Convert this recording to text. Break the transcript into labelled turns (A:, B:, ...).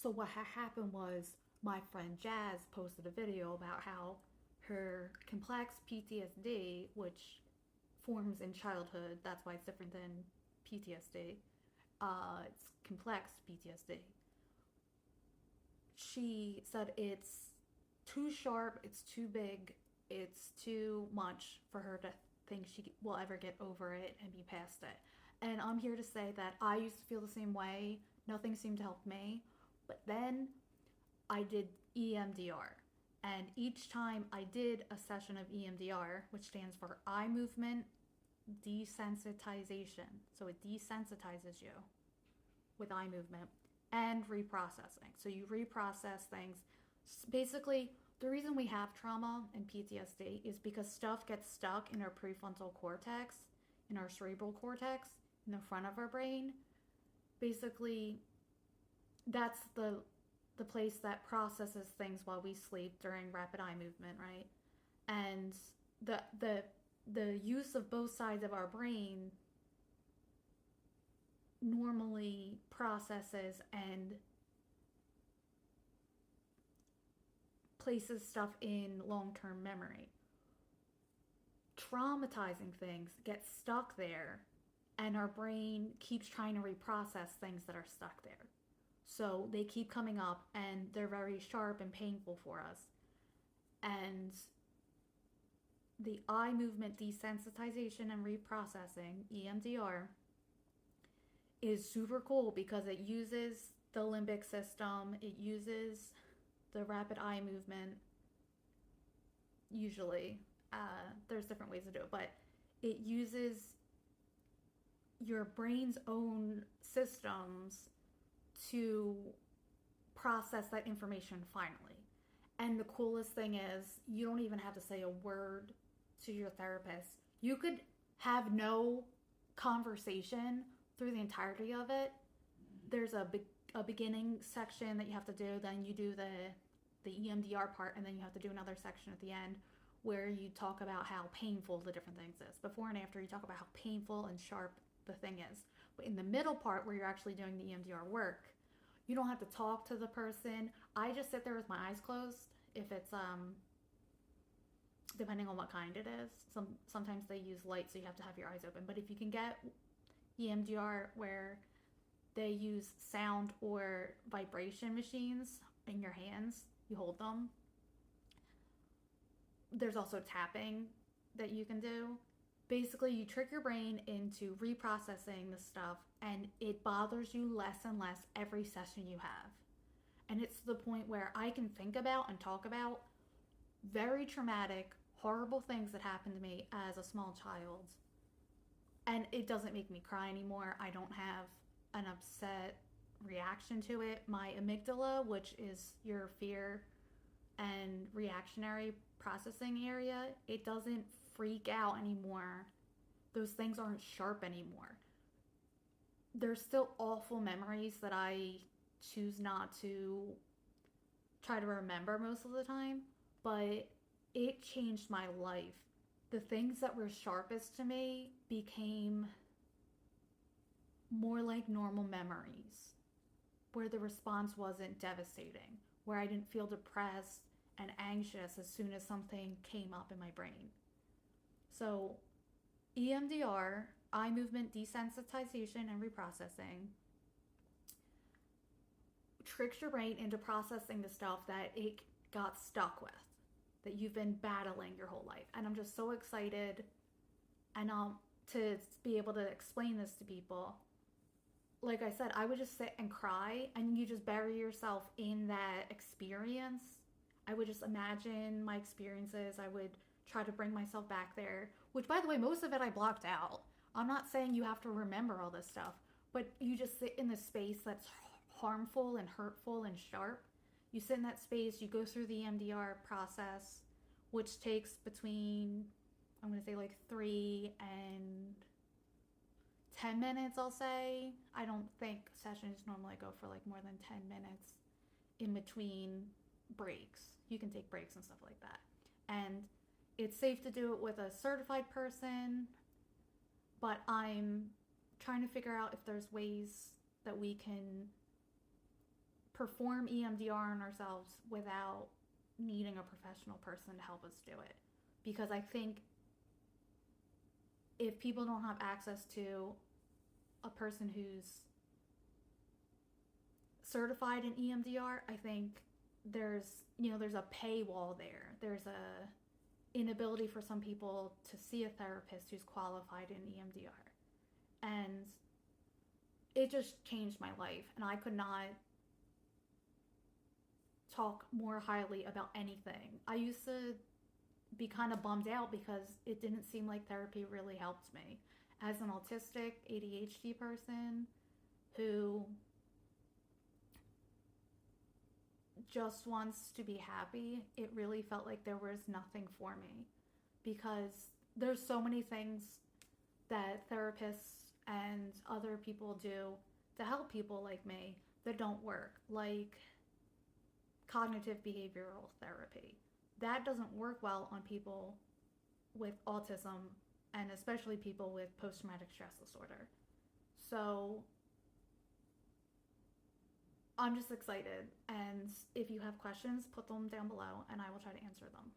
A: So what happened was my friend Jazz posted a video about how her complex PTSD, which forms in childhood, that's why it's different than PTSD. It's complex PTSD. She said it's too sharp, it's too big, it's too much for her to think she will ever get over it and be past it. And I'm here to say that I used to feel the same way. Nothing seemed to help me. But then I did EMDR. And each time I did a session of EMDR, which stands for eye movement desensitization, so it desensitizes you with eye movement, and reprocessing. So you reprocess things. Basically, the reason we have trauma and PTSD is because stuff gets stuck in our prefrontal cortex, in our cerebral cortex, in the front of our brain. Basically, that's the place that processes things while we sleep during rapid eye movement, right? And the use of both sides of our brain normally processes and places stuff in long-term memory. Traumatizing things get stuck there, and our brain keeps trying to reprocess things that are stuck there. So they keep coming up, and they're very sharp and painful for us. And the eye movement desensitization and reprocessing, EMDR, is super cool because it uses the limbic system, it uses the rapid eye movement. Usually, there's different ways to do it, but it uses your brain's own systems to process that information finally. And the coolest thing is, you don't even have to say a word to your therapist. You could have no conversation through the entirety of it. There's a beginning section that you have to do, then you do the EMDR part, and then you have to do another section at the end where you talk about how painful the different things is. Before and after, you talk about how painful and sharp the thing is. But in the middle part where you're actually doing the EMDR work, you don't have to talk to the person. I just sit there with my eyes closed. If it's depending on what kind it is. Sometimes they use light, so you have to have your eyes open. But if you can get EMDR where they use sound or vibration machines in your hands, you hold them. There's also tapping that you can do. Basically, you trick your brain into reprocessing the stuff, and it bothers you less and less every session you have. And it's to the point where I can think about and talk about very traumatic, horrible things that happened to me as a small child. And it doesn't make me cry anymore. I don't have an upset reaction to it. My amygdala, which is your fear and reactionary processing area, it doesn't freak out anymore. Those things aren't sharp anymore. There's still awful memories that I choose not to try to remember most of the time, but it changed my life. The things that were sharpest to me became more like normal memories, where the response wasn't devastating, where I didn't feel depressed and anxious as soon as something came up in my brain. So EMDR, eye movement desensitization and reprocessing, tricks your brain into processing the stuff that it got stuck with, that you've been battling your whole life. And I'm just so excited and to be able to explain this to people. Like I said, I would just sit and cry, and you just bury yourself in that experience. I would just imagine my experiences. I would try to bring myself back there, which, by the way, most of it I blocked out. I'm not saying you have to remember all this stuff, but you just sit in the space that's harmful and hurtful and sharp. You sit in that space, you go through the EMDR process, which takes between, I'm going to say like 3 and 10 minutes, I'll say. I don't think sessions normally go for like more than 10 minutes in between breaks. You can take breaks and stuff like that. And it's safe to do it with a certified person, but I'm trying to figure out if there's ways that we can perform EMDR on ourselves without needing a professional person to help us do it. Because I think if people don't have access to a person who's certified in EMDR, I think there's a paywall there. There's a inability for some people to see a therapist who's qualified in EMDR. And it just changed my life, and I could not talk more highly about anything. I used to be kind of bummed out because it didn't seem like therapy really helped me. As an autistic ADHD person who just wants to be happy, it really felt like there was nothing for me, because there's so many things that therapists and other people do to help people like me that don't work, like cognitive behavioral therapy. That doesn't work well on people with autism, and especially people with post-traumatic stress disorder. So I'm just excited, and if you have questions, put them down below and I will try to answer them.